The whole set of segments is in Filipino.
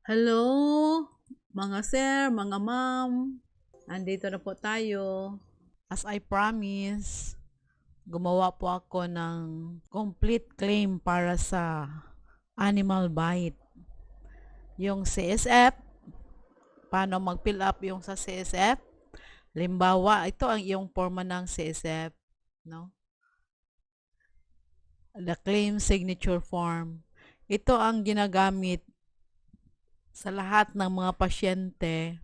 Hello, mga sir, mga ma'am. Andito na po tayo. As I promise, gumawa po ako ng complete claim para sa animal bite. Yung CSF, paano mag-fill up yung sa CSF? Limbawa, ito ang iyong forma ng CSF, no? The claim signature form. Ito ang ginagamit sa lahat ng mga pasyente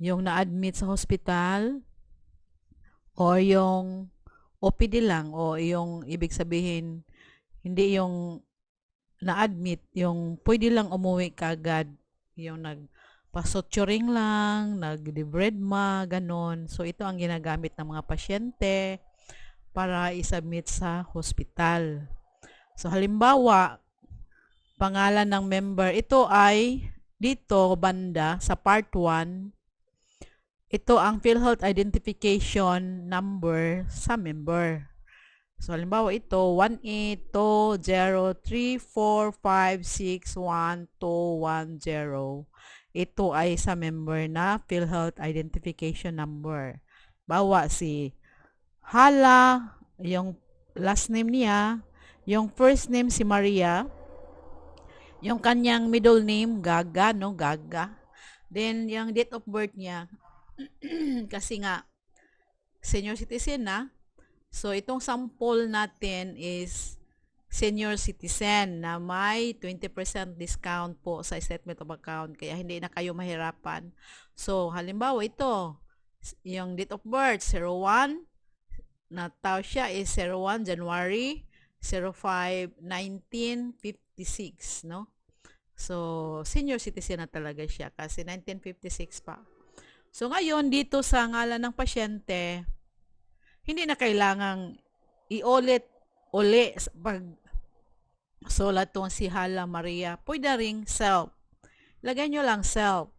yung na-admit sa hospital o yung OPD lang o yung ibig sabihin hindi yung na-admit, yung pwede lang umuwi kaagad, yung nagpasuturing lang, nagdebredma, ganon. So ito ang ginagamit ng mga pasyente para isubmit sa hospital. So halimbawa, pangalan ng member, ito ay dito banda sa part 1. Ito ang PhilHealth Identification Number sa member. So, halimbawa ito, 18203456110. Ito ay sa member na PhilHealth Identification Number. Bawa si Hala, yung last name niya, yung first name si Maria, yung kanyang middle name, Gaga, no? Gaga. Then, yung date of birth niya, kasi nga senior citizen na. So itong sample natin is senior citizen na may 20% discount po sa statement of account, kaya hindi na kayo mahirapan. So halimbawa ito, yung date of birth 01, na tao siya is 01 January 05 1956, no? So senior citizen na talaga siya kasi 1956 pa. So ngayon dito sa ngalan ng pasyente, hindi na kailangang iulit-uli pag sulat tong si Hala Maria. Pwede ring self. Lagay nyo lang self.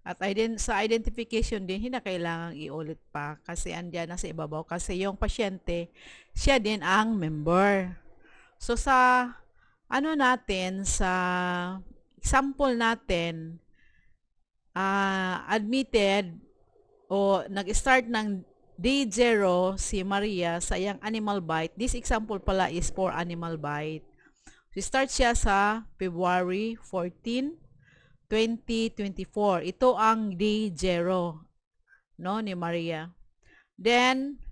At sa identification din, hindi na kailangang iulit pa kasi andyan na sa ibabaw. Kasi yung pasyente, siya din ang member. So sa natin, sa example natin, admitted o nag-start ng day 0 si Maria sa iyang animal bite. This example pala is for animal bite. So, start siya sa February 14, 2024. Ito ang day 0, no, ni Maria. Then,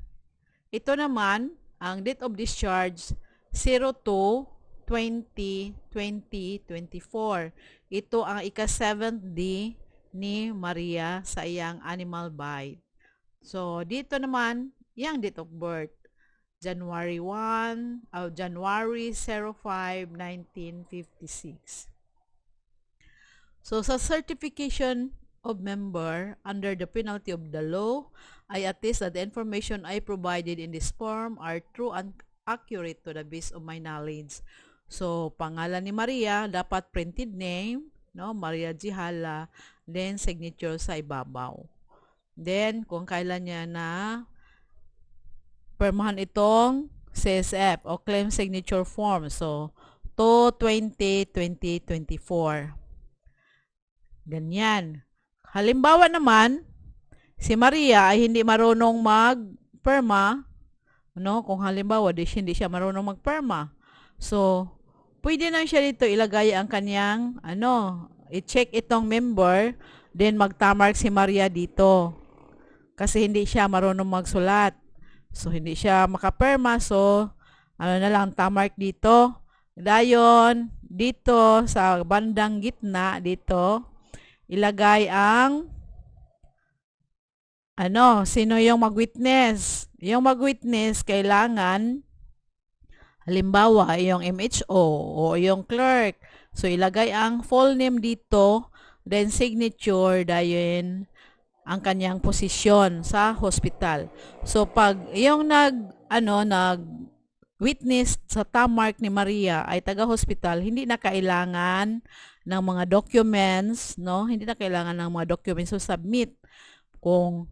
ito naman, ang date of discharge, 02/20/2024. Ito ang ika-7th day ni Maria sa iyang animal bite. So, dito naman, yung date of birth, January 05, 1956. So, sa certification of member under the penalty of the law, I attest that the information I provided in this form are true and accurate to the best of my knowledge. So, pangalan ni Maria, dapat printed name, no? Maria Gihala, then signature sa ibabaw. Then, kung kailan niya na permahan itong CSF o Claim Signature Form. So, 2/20/2024. Ganyan. Halimbawa naman, si Maria ay hindi marunong mag-perma, no? Kung halimbawa, hindi siya marunong mag-perma. So, pwede na siya dito ilagay ang kanyang, i-check itong member, then magtamark si Maria dito. Kasi hindi siya marunong magsulat. So, hindi siya makaperma. So, na lang, tamark dito. Dayon, dito sa bandang gitna, dito, ilagay ang, sino yung mag-witness. Yung mag-witness, kailangan, halimbawa, yung MHO o yung clerk. So, ilagay ang full name dito, then signature, dayon, ang kanyang posisyon sa hospital. So pag yung nag-witness sa tamark ni Maria ay taga-hospital, hindi na kailangan ng mga documents, no? Hindi na kailangan ng mga documents to submit kung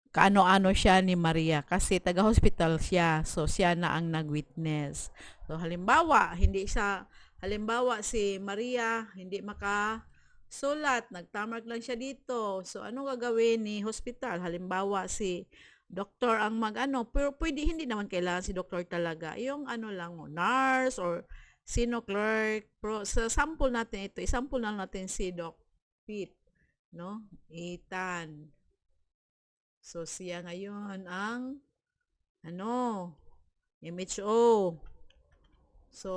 kaano-ano siya ni Maria kasi taga-hospital siya. So siya na ang nag-witness. So halimbawa, hindi siya Halimbawa, si Maria, hindi makasulat, nagtamark lang siya dito. So, ano gagawin ni hospital? Halimbawa, si doktor ang mag-ano, pero pwede, hindi naman kailangan si doktor talaga. Yung ano lang, nurse or sino clerk. Pero sa sample natin ito, isample na natin si Doc Pete, no? Ethan. So, siya ngayon ang, ano, MHO. So,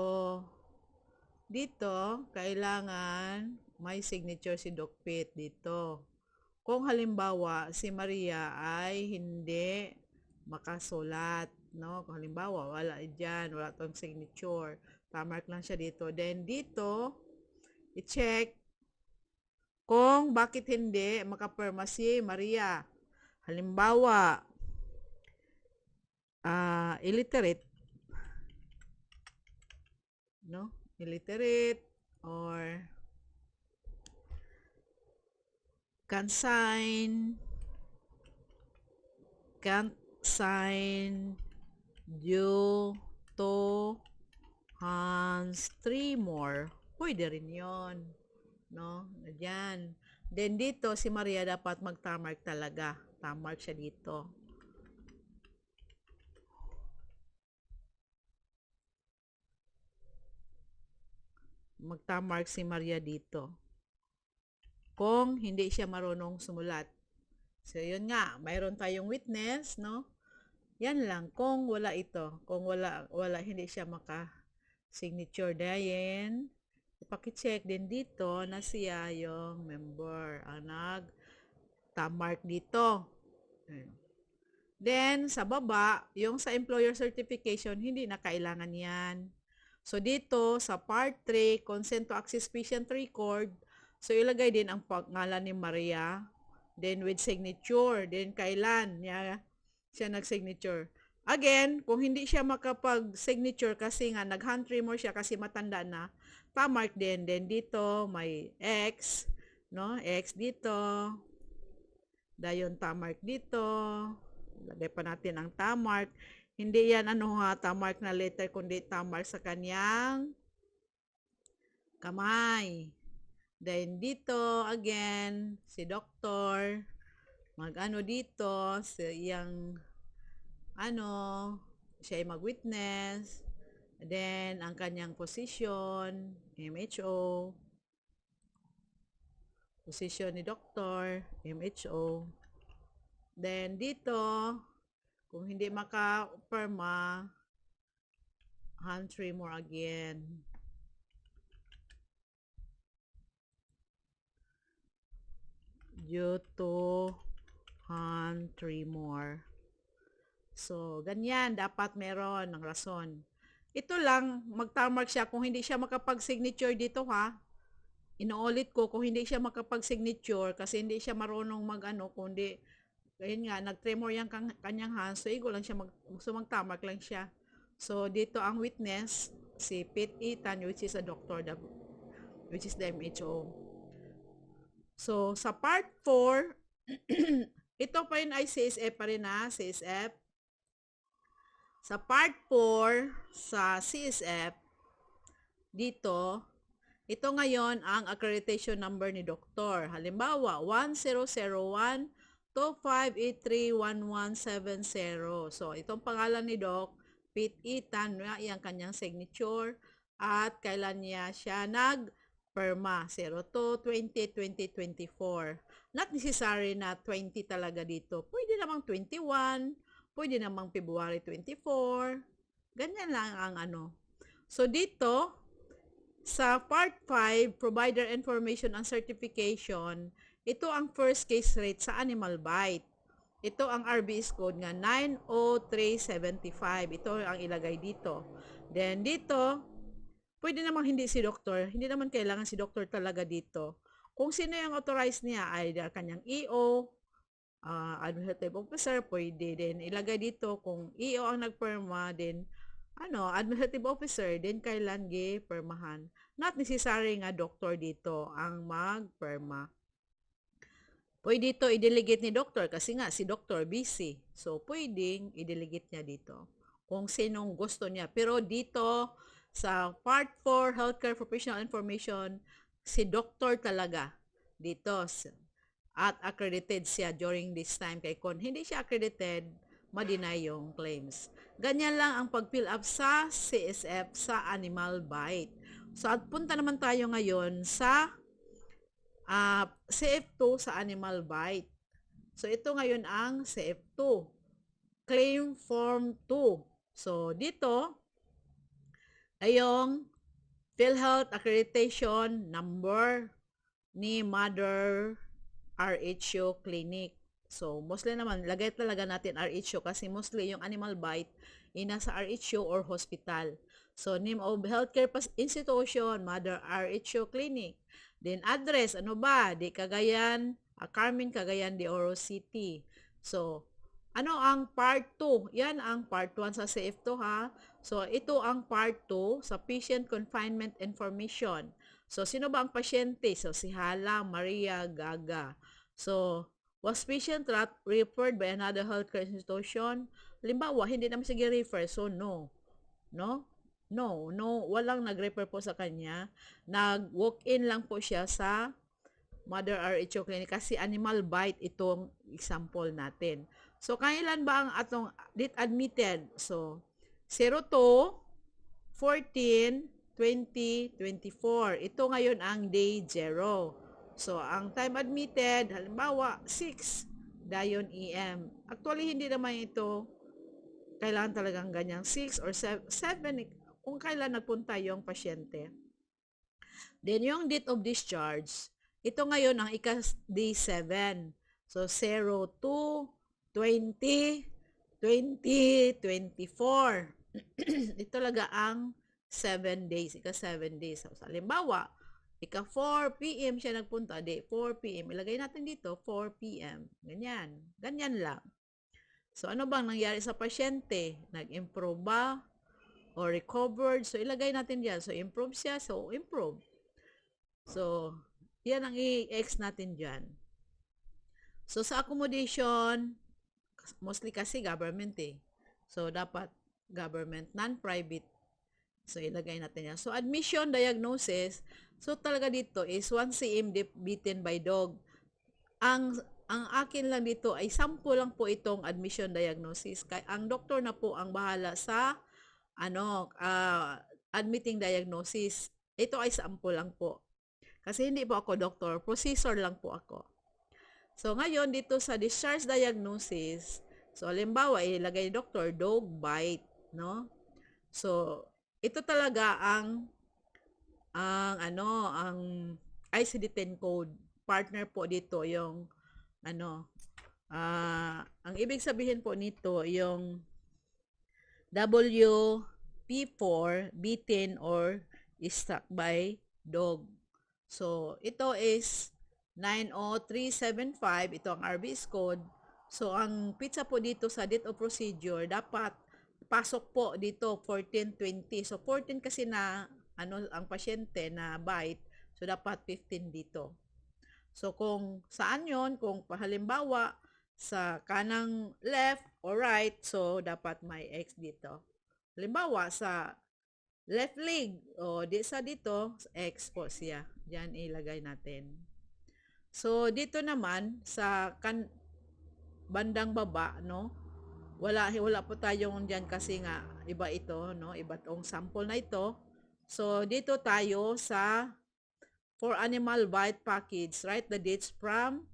dito, kailangan may signature si Doc Pete dito. Kung halimbawa, si Maria ay hindi makasulat, no? Kung halimbawa, wala dyan, wala tong signature. Tamark lang siya dito. Then, dito, i-check kung bakit hindi makapirma si Maria. Halimbawa, illiterate, no? Illiterate or can't sign due to Hans Tremor. Pwede rin yon, no? Diyan. Then dito si Maria dapat mag-tamark talaga. Tamark siya dito. Magtamark si Maria dito. Kung hindi siya marunong sumulat. So, yun nga. Mayroon tayong witness, no? Yan lang. Kung wala ito. Kung wala hindi siya maka-signature. Then, ipakicheck din dito na siya yung member. Ang nag-tamark dito. Then, sa baba, yung sa employer certification, hindi na kailangan yan. So, dito, sa part 3, consent to access patient record, so, ilagay din ang pangalan ni Maria, then with signature, then kailan niya siya nag-signature. Again, kung hindi siya makapag-signature kasi nga nag-hand tremor siya kasi matanda na, tamark din. Then dito, may X, no? X dito. Dayon tamark dito. Lagay pa natin ang tamark. Hindi yan tamark na letter, kundi tamark sa kanyang kamay. Then dito, again, si doktor, dito, siyang, siya ay mag-witness. Then, ang kanyang position, MHO. Position ni doktor, MHO. Then, dito, kung hindi maka-perma, hand tremor again. Due to hand tremor. So, ganyan. Dapat meron ng rason. Ito lang, magtamark siya kung hindi siya makapag-signature dito ha. Inuulit ko kung hindi siya makapag-signature kasi hindi siya marunong kundi ayun nga, nag-tremor yung kanyang hands. So, lang siya magtamark lang siya. So, dito ang witness, si Pete Ethan, which is a doctor, which is the MHO. So, sa part 4, ito pa rin ay CSF pa rin na, CSF. Sa part 4, sa CSF, dito, ito ngayon ang accreditation number ni doktor. Halimbawa, 1001-2583-1170. So, itong pangalan ni Doc, Pete Ethan, yung kanyang signature, at kailan niya siya nag-perma, 02-20-2024. Not necessary na 20 talaga dito. Pwede namang 21, pwede namang February 24. Ganyan lang ang So, dito, sa part 5, provider information and certification, ito ang first case rate sa animal bite. Ito ang RBS code nga 90375. Ito ang ilagay dito. Then dito, pwede namang hindi si doktor. Hindi naman kailangan si doktor talaga dito. Kung sino yung authorized niya, ay kanyang EO, administrative officer, pwede din ilagay dito kung EO ang nagperma, din administrative officer, din kailan permahan. Not necessary nga doktor dito ang magperma. Pwede dito i-delegate ni doktor kasi nga si doktor busy. So, pwedeng i-delegate niya dito kung sinong gusto niya. Pero dito, Sa Part 4, Healthcare Professional Information, si doktor talaga dito. At accredited siya during this time. Kaya kung hindi siya accredited, ma-deny yung claims. Ganyan lang ang pag-fill up sa CSF sa animal bite. So, at punta naman tayo ngayon sa CF2 sa animal bite. So, ito ngayon ang CF2. Claim Form 2. So, dito ay yung PhilHealth Accreditation Number ni Mother RHO Clinic. So, mostly naman, lagay talaga natin RHO kasi mostly yung animal bite ay nasa RHO or hospital. So, name of healthcare institution, Mother RHO Clinic. Then, address, ano ba? Di Cagayan, Carmen Cagayan de Oro City. So, ano ang part 2? Yan ang part 1 sa CF2 ha. So, ito ang part 2 sa patient confinement information. So, sino ba ang pasyente? So, si Hala Maria Gaga. So, was patient referred by another healthcare institution? Halimbawa, hindi naman sige refer. So, no. No? No. No. Walang nag-refer po sa kanya. Nag-walk-in lang po siya sa Mother RHO Clinic kasi animal bite itong example natin. So, kailan ba ang atong date admitted? So, 02, 14, 2024. Ito ngayon ang day 0. So, ang time admitted, halimbawa, 6 dayon EM. Actually, hindi naman ito kailangan talagang ganyang 6 or 7 kung kailan nagpunta yung pasyente. Then, yung date of discharge, ito ngayon ang day 7. So, 02, 20, 2024. Ito talaga ang 7 days. 7 days. So, halimbawa, 4 p.m. siya nagpunta. 4 p.m. Ilagay natin dito, 4 p.m. Ganyan. Ganyan lang. So, ano bang nangyari sa pasyente? Nag-improve ba? O recovered? So, ilagay natin dyan. So, improve siya. So, improve. So, yan ang i-X natin dyan. So, sa accommodation, mostly kasi government eh. So, dapat government, non-private. So, ilagay natin yan. So, admission diagnosis. So, talaga dito is 1 cm bitten by dog. Ang akin lang dito ay sample lang po itong admission diagnosis. Kaya ang doktor na po ang bahala sa admitting diagnosis. Ito ay sample lang po. Kasi hindi po ako doktor, processor lang po ako. So, ngayon dito sa discharge diagnosis, so, halimbawa, ilagay doktor, dog bite, no? So, ito talaga ang ICD-10 code. Partner po dito yung, ang ibig sabihin po nito, yung WP4, bitten or struck by dog. So, ito is 90375. Ito ang RBS code. So, ang pizza po dito sa date of procedure, dapat pasok po dito 1420. So, 14 kasi na ang pasyente na bite. So, dapat 15 dito. So, kung saan yon, kung halimbawa sa kanang left or right, so dapat may X dito. Halimbawa sa left leg, o dito, X po siya. Diyan ilagay natin. So, dito naman sa bandang baba, no? Wala po tayong diyan kasi nga iba ito, no? Iba tong sample na ito. So, dito tayo sa for animal bite package, write the dates from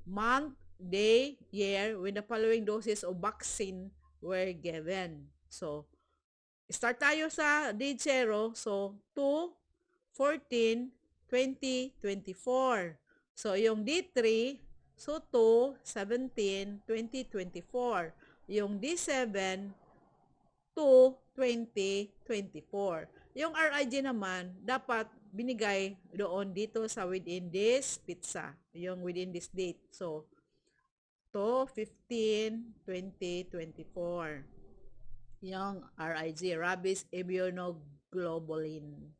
month, day, year when the following doses of vaccine were given. So, start tayo sa day 0. So, 2, 14, 2024. So, yung D3, so 2, 17, 2024. Yung D7, 2, 2024. Yung RIG naman, dapat binigay doon dito sa within this pizza. Yung within this date. So, to 15, 2024. Yung RIG, Rabies Immunoglobulin.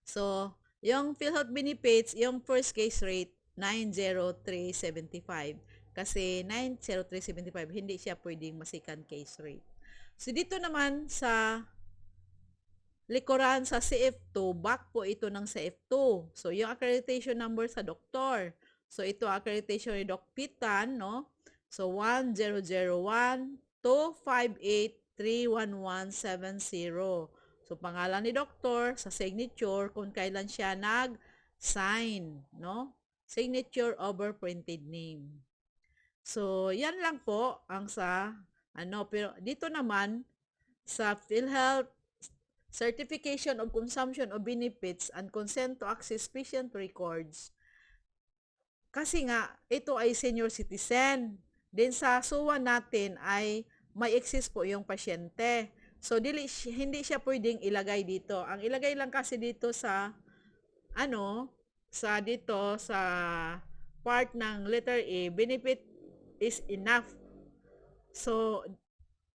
So, yung PhilHealth benefits, yung first case rate, 90375. Kasi 90375, hindi siya pwedeng ma-second case rate. So, dito naman sa likuran sa CF2, back po ito ng CF2. So, yung accreditation number sa doktor. So, ito accreditation ni Doc Pitan, no? So, 1001-258-31170. So, pangalan ni doktor sa signature kung kailan siya nag-sign, no? Signature over printed name. So, yan lang po ang sa pero dito naman sa PhilHealth Certification of Consumption of Benefits and Consent to Access Patient Records. Kasi nga, ito ay senior citizen. Then sa SUA natin ay may access po yung pasyente. So, hindi siya pwedeng ilagay dito. Ang ilagay lang kasi dito sa, sa part ng letter A, benefit is enough. So,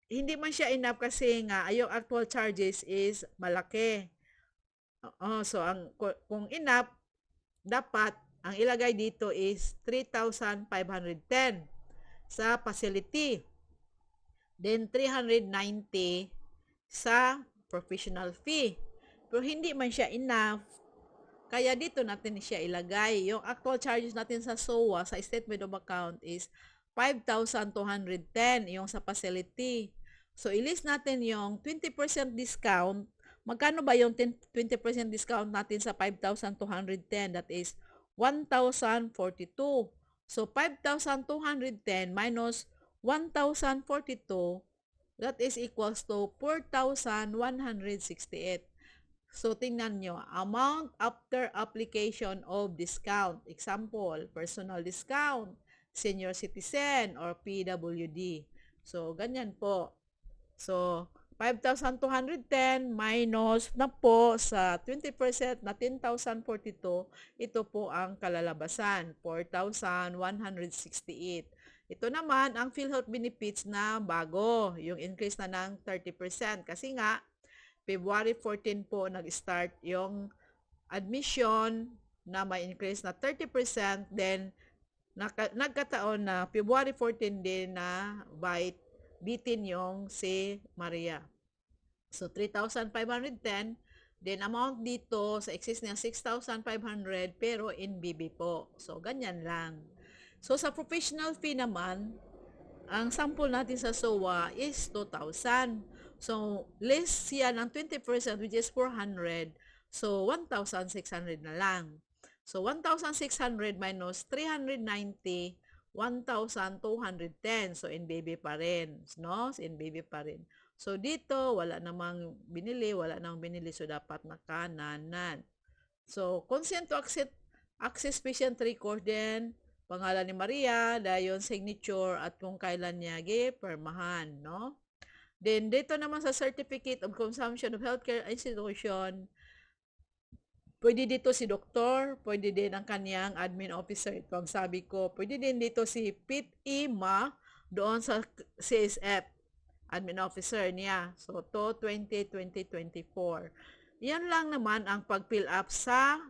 hindi man siya enough kasi nga yung actual charges is malaki. So kung enough, dapat ang ilagay dito is 3,510 sa facility. Then 390 sa professional fee. Pero hindi man siya enough, kaya dito natin siya ilagay. Yung actual charges natin sa SOA, sa statement of account is 5,210 yung sa facility. So, ilis natin yung 20% discount. Magkano ba yung 20% discount natin sa 5,210? That is 1,042. So, 5,210 minus 1,042, that is equals to 4,168. So, tingnan nyo, amount after application of discount. Example, personal discount, senior citizen, or PWD. So, ganyan po. So, 5,210 minus na po sa 20% na 10,042, ito po ang kalalabasan, 4,168. Ito naman ang PhilHealth benefits na bago, yung increase na ng 30%. Kasi nga, February 14 po nag-start yung admission na may increase na 30%, then nagkataon na February 14 din na by bitin yung si Maria. So, 3,510. Then, amount dito sa excess niya, 6,500 pero in BB po. So, ganyan lang. So, sa professional fee naman, ang sample natin sa SOA is 2,000. So, less siya ng 20% which is 400. So, 1,600 na lang. So, 1,600 minus 390, 1,210. So, in baby pa rin. No? In baby pa rin. So, dito, wala namang binili. So, dapat nakananan. So, consent to access patient record din. Pangalan ni Maria, dayon signature, at kung kailan niya gipermahan, no? Then, dito naman sa Certificate of Consumption of Healthcare Institution, pwede dito si doktor, pwede din ang kanyang admin officer. Ito ang sabi ko. Pwede din dito si Pit Ima doon sa CSF, admin officer niya. So, to 2020-2024. Yan lang naman ang pag-fill up sa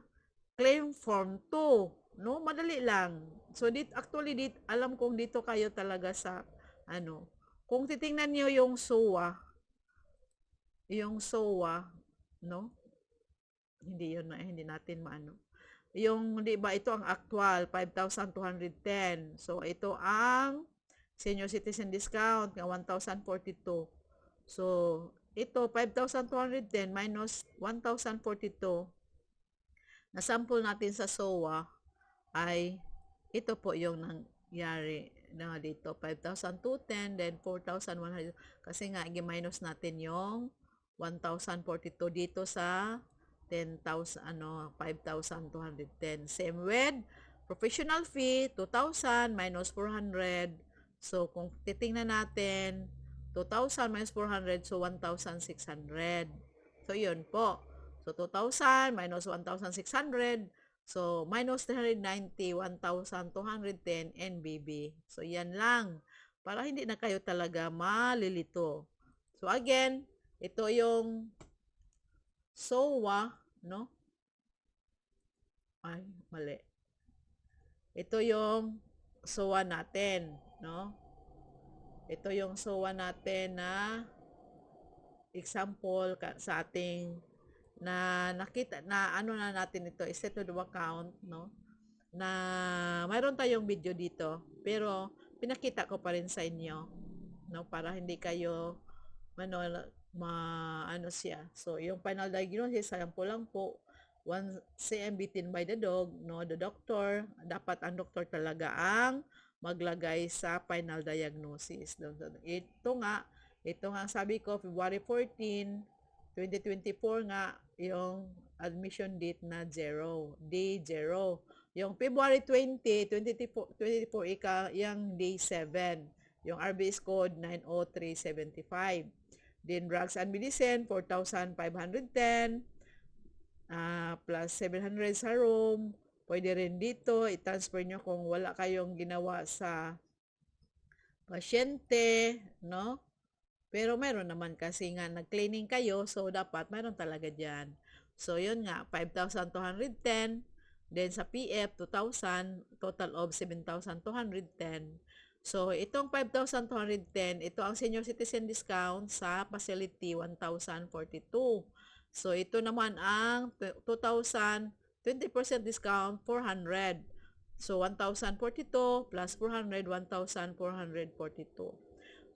claim form 2. No? Madali lang. So, actually, alam kong dito kayo talaga sa, kung titingnan niyo yung SOA, no? Hindi natin maano. Yung, di ba, ito ang actual, 5,210. So, ito ang senior citizen discount, ng 1,042. So, ito, 5,210 minus 1,042. Na sample natin sa SOA ay, ito po yung nangyari na dito, 5,210, then 4,100. Kasi nga, i-minus natin yung 1,042 dito sa 5,210. Same with professional fee, 2,000 minus 400. So, kung titingnan natin, 2,000 minus 400, so 1,600. So, yun po. So, 2,000 minus 1,600. So, minus 390, 1,210 NBB. So, yan lang. Para hindi na kayo talaga malilito. So, again, ito yung SOA, no? Ay, mali. Ito yung SOA natin, no? Ito yung SOA natin na example sa ating na nakita na ano na natin ito, set to the account, no? Na mayroon tayong video dito, pero pinakita ko pa rin sa inyo, no? Para hindi kayo ano, ano siya. So, yung final diagnosis, sample lang po, 1 cm bitten by the dog, no? The doctor, dapat ang doktor talaga ang maglagay sa final diagnosis. Ito nga sabi ko, February 14, 2024 nga, yung admission date na day 0. Yung February 20, 2024, yung day 7. Yung RBS code 90375. Then drugs and medicine, 4,510 plus 700 sa room. Pwede rin dito, i-transfer nyo kung wala kayong ginawa sa pasyente, no? Pero meron naman kasi nga nag-cleaning kayo, so dapat meron talaga dyan. So yun nga, 5,210. Then sa PF, 2,000, total of 7,210. So, itong 5,210, ito ang senior citizen discount sa facility, 1,042. So, ito naman ang 2,000, 20% discount, 400. So, 1,042 plus 400, 1,442.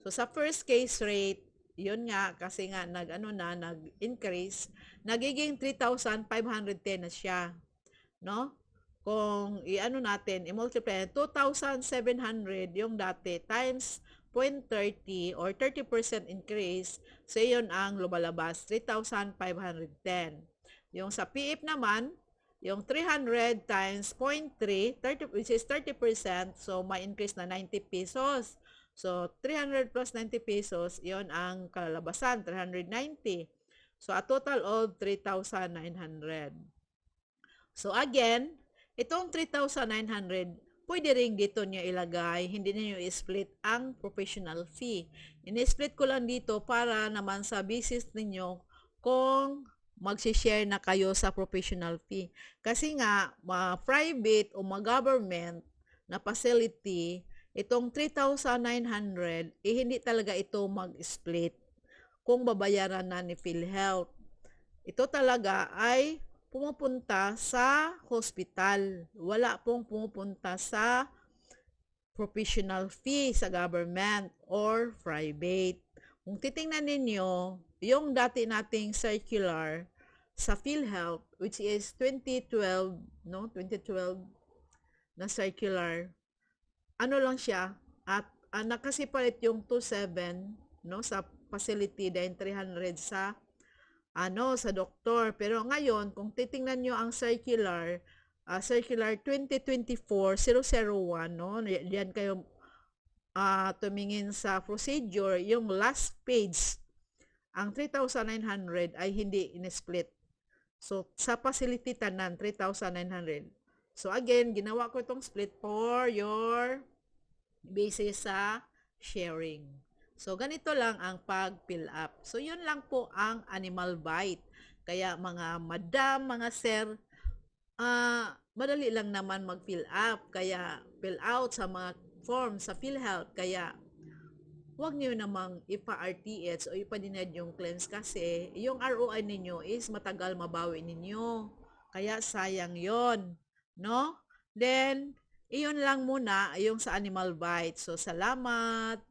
So, sa first case rate, yun nga, kasi nga nag-increase, nagiging 3,510 na siya. No? Kung natin, i-multiply 2,700 yung dati times 0.30 or 30% increase, so yun ang lumalabas, 3,510. Yung sa PF naman, yung 300 times 0.3, 30, which is 30%, so may increase na 90 pesos. So, 300 plus 90 pesos, yun ang kalalabasan, 390. So, a total of 3,900. So, again, itong 3,900, pwede rin dito nyo ilagay, hindi niyo i-split ang professional fee. In-split ko lang dito para naman sa business ninyo kung mag-share na kayo sa professional fee. Kasi nga, private o government na facility, itong 3,900, hindi talaga ito mag-split kung babayaran na ni PhilHealth. Ito talaga ay pumupunta sa hospital. Wala pong pumupunta sa professional fee sa government or private. Kung titingnan ninyo, yung dati nating circular sa PhilHealth, which is 2012, no? 2012 na circular, ano lang siya, at nakasipalit yung 27, no? Sa facility, then 300 sa sa doktor. Pero ngayon, kung titingnan nyo ang circular 2024-001, no? Diyan kayo tumingin sa procedure, yung last page, ang 3,900 ay hindi in-split. So, sa facility tanan, 3,900. So, again, ginawa ko itong split for your basis sa sharing. So, ganito lang ang pag-fill up. So, yun lang po ang animal bite. Kaya mga madam, mga sir, madali lang naman mag-fill up. Kaya, fill out sa mga form sa PhilHealth. Kaya, huwag nyo namang ipa-RTH o ipa-denied yung claims kasi yung ROI ninyo is matagal mabawi ninyo. Kaya, sayang yon, no? Then, iyon lang muna yung sa animal bite. So, salamat!